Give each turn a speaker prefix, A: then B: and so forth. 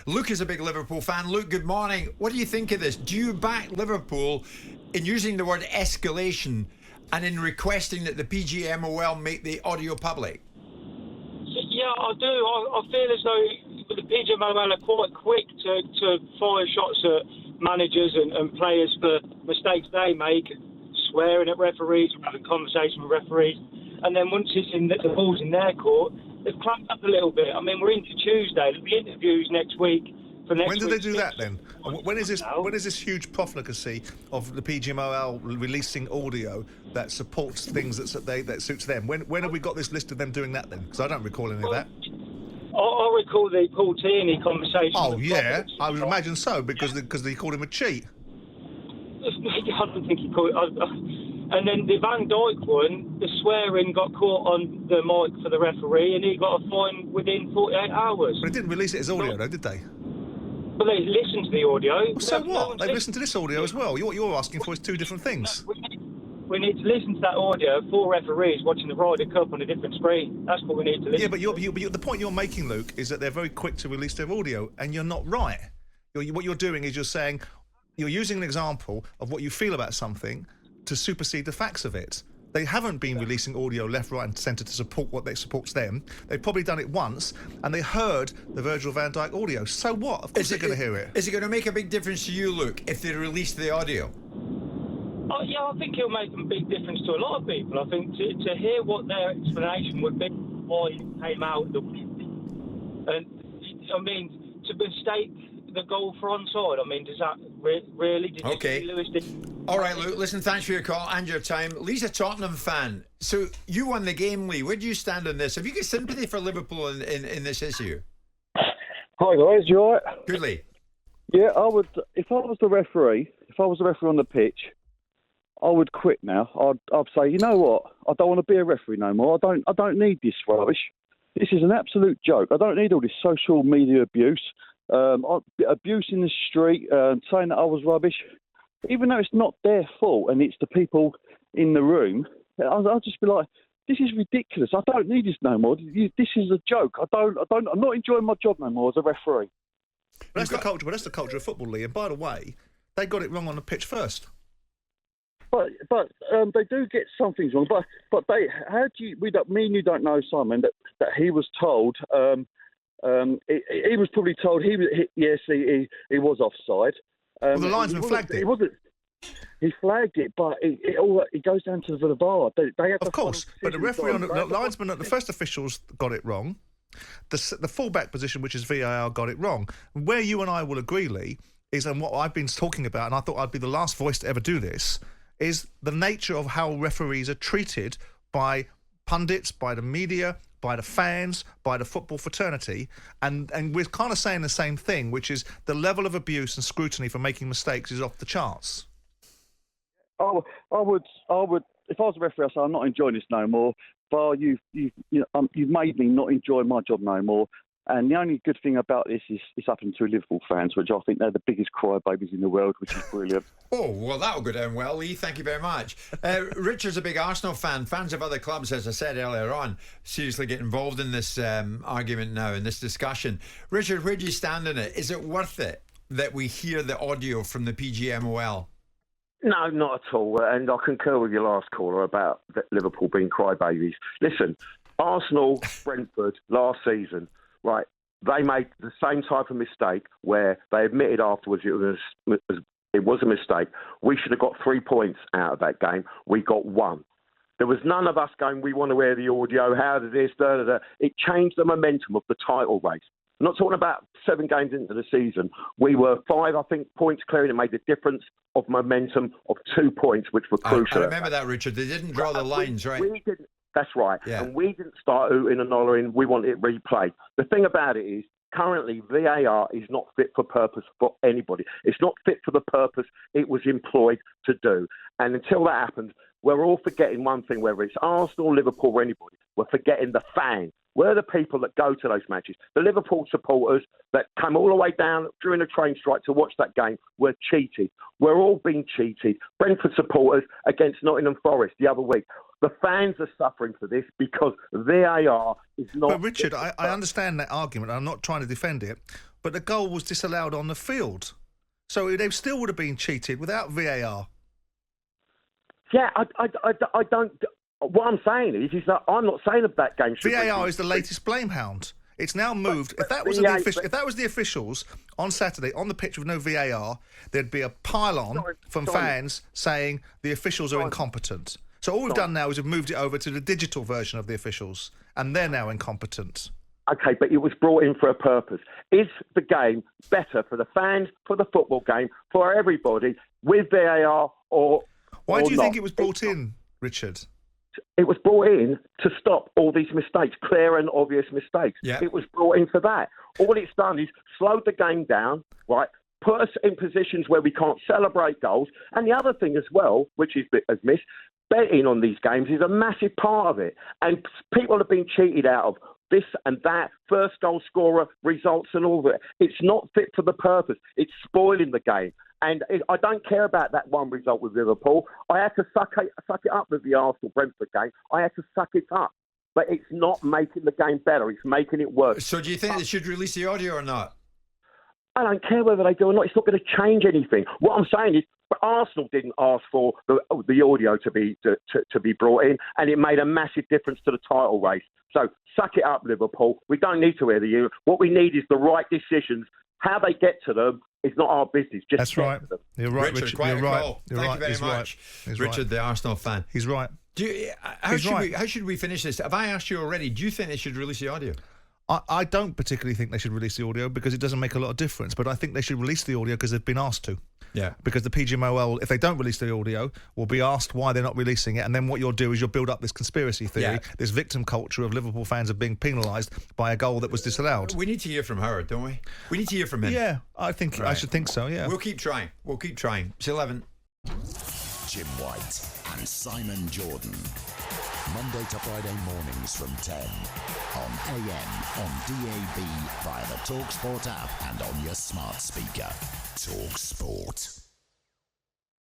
A: Luke is a big Liverpool fan. Luke, good morning. What do you think of this? Do you back Liverpool in using the word escalation and in requesting that the PGMOL make the audio public?
B: Yeah, I do. I feel as though the PGMOL are quite quick to fire shots at managers and players for mistakes they make, swearing at referees, having conversations with referees, and then once it's the ball's in their court, they've clamped up a little bit. I mean, we're into Tuesday. There'll be interviews next week.
C: When do they do that then? When is this huge profligacy of the PGMOL releasing audio that supports things that suits them? When have we got this list of them doing that then? Because I don't recall any of that.
B: I recall the Paul Tierney conversation.
C: Oh yeah, I would imagine so because they called him a cheat.
B: I don't think he called it. And then the Van Dijk one, the swearing got caught on the mic for the referee, and he got a fine within 48 hours.
C: But they didn't release it as audio, though, did they?
B: But they listened to the audio.
C: Well, so what? They listened to this audio as well. What you're asking for is two different things.
B: We need to listen to that audio for referees watching the Ryder Cup on a different screen. That's what we need to listen to.
C: Yeah, but the point you're making, Luke, is that they're very quick to release their audio, and you're not right. What you're doing is you're using an example of what you feel about something to supersede the facts of it. They haven't been releasing audio left, right and centre to support what supports them. They've probably done it once, and they heard the Virgil van Dijk audio. So what? Of course they're going to hear it.
A: Is it going to make a big difference to you, Luke, if they release the audio?
B: Oh, yeah, I think it'll make a big difference to a lot of people. I think to hear what their explanation would be why it came out the win. And, I mean, to mistake the goal for onside, I mean, does that really...
A: Okay. All right, Luke, listen, thanks for your call and your time. Lee's a Tottenham fan. So you won the game, Lee. Where do you stand on this? Have you got sympathy for Liverpool in this issue?
D: Hi, guys. You all right?
A: Good, Lee.
D: Yeah, I would... If I was the referee on the pitch, I would quit now. I'd say, you know what? I don't want to be a referee no more. I don't need this rubbish. This is an absolute joke. I don't need all this social media abuse. Abuse in the street, saying that I was rubbish, even though it's not their fault and it's the people in the room. I'll just be like, this is ridiculous. I don't need this no more. This is a joke. I'm not enjoying my job no more as a referee.
C: But that's the culture of football, Lee. And by the way, they got it wrong on the pitch first.
D: But they do get some things wrong. But me and you don't know, Simon, that he was told. He was probably told he was offside.
C: Well, the linesman flagged it.
D: He flagged it, but it goes down to the VAR. They have
C: of course, but the referee the linesman, the first officials got it wrong. The fullback position, which is VAR, got it wrong. Where you and I will agree, Lee, is, and what I've been talking about, and I thought I'd be the last voice to ever do this, is the nature of how referees are treated by pundits, by the media, by the fans, by the football fraternity, and we're kind of saying the same thing, which is the level of abuse and scrutiny for making mistakes is off the charts.
D: I would. If I was a referee, I'd say I'm not enjoying this no more. VAR, you've made me not enjoy my job no more. And the only good thing about this is it's happened to Liverpool fans, which I think they're the biggest crybabies in the world, which is brilliant.
A: Oh, well, that'll go down well, Lee. Thank you very much. Richard's a big Arsenal fan. Fans of other clubs, as I said earlier on, seriously get involved in this argument now, in this discussion. Richard, where do you stand on it? Is it worth it that we hear the audio from the PGMOL?
E: No, not at all. And I concur with your last caller about Liverpool being crybabies. Listen, Arsenal, Brentford, last season, right, they made the same type of mistake where they admitted afterwards it was a mistake. We should have got 3 points out of that game. We got 1. There was none of us going, we want to hear the audio, how did this, da, da, da. It changed the momentum of the title race. I'm not talking about 7 games into the season. We were 5, I think, points clear, and it made the difference of momentum of 2 points, which were crucial.
A: I remember that, Richard. They didn't draw the lines, right?
E: We didn't. That's right.
A: Yeah.
E: And we didn't start hooting and hollering, we want it replayed. The thing about it is, currently, VAR is not fit for purpose for anybody. It's not fit for the purpose it was employed to do. And until that happens, we're all forgetting one thing, whether it's Arsenal, Liverpool, or anybody. We're forgetting the fans. We're the people that go to those matches. The Liverpool supporters that come all the way down during the train strike to watch that game were cheated. We're all being cheated. Brentford supporters against Nottingham Forest the other week. The fans are suffering for this because VAR is not...
C: But Richard, I understand that argument. I'm not trying to defend it. but the goal was disallowed on the field. So they still would have been cheated without VAR.
E: Yeah, I don't. What I'm saying is that I'm not saying that game should
C: VAR is the latest blame hound. It's now moved. If that was the officials on Saturday on the pitch with no VAR, there'd be a pile-on from fans saying the officials are incompetent. So all we've done now is we've moved it over to the digital version of the officials, and they're now incompetent.
E: Okay, but it was brought in for a purpose. Is the game better for the fans, for the football game, for everybody, with VAR or
C: Why do you
E: not?
C: think it was brought in, Richard?
E: It was brought in to stop all these mistakes, clear and obvious mistakes.
A: Yeah.
E: It was brought in for that. All it's done is slowed the game down, right? Put us in positions where we can't celebrate goals. And the other thing as well, which is missed, betting on these games is a massive part of it. And people have been cheated out of this and that, first goal scorer, results and all of it. It's not fit for the purpose. It's spoiling the game. And I don't care about that one result with Liverpool. I had to suck it up with the Arsenal-Brentford game. I had to suck it up. But it's not making the game better. It's making it worse.
A: So do you think they should release the audio or not?
E: I don't care whether they do or not. It's not going to change anything. What I'm saying is, but Arsenal didn't ask for the audio to be brought in, and it made a massive difference to the title race. So suck it up, Liverpool. We don't need to hear the audio. What we need is the right decisions. How they get to them is not our business. Just
C: That's right.
E: To them.
C: You're right,
A: Richard.
C: Richard.
A: Quite
C: You're
A: a
C: right.
A: call.
C: You're
A: Thank
C: right.
A: you very
C: He's
A: much,
C: right.
A: Richard, the Arsenal fan.
C: He's right.
A: How should we finish this? Have I asked you already? Do you think they should release the audio?
C: I don't particularly think they should release the audio because it doesn't make a lot of difference, but I think they should release the audio because they've been asked to.
A: Yeah.
C: Because the PGMOL, if they don't release the audio, will be asked why they're not releasing it, and then what you'll do is you'll build up this conspiracy theory, this victim culture of Liverpool fans of being penalised by a goal that was disallowed.
A: We need to hear from her, don't we? We need to hear from him.
C: Yeah, I think I should think so, yeah.
A: We'll keep trying. It's 11.
F: Jim White and Simon Jordan. Monday to Friday mornings from 10 on AM, on DAB, via the talkSPORT app and on your smart speaker. talkSPORT.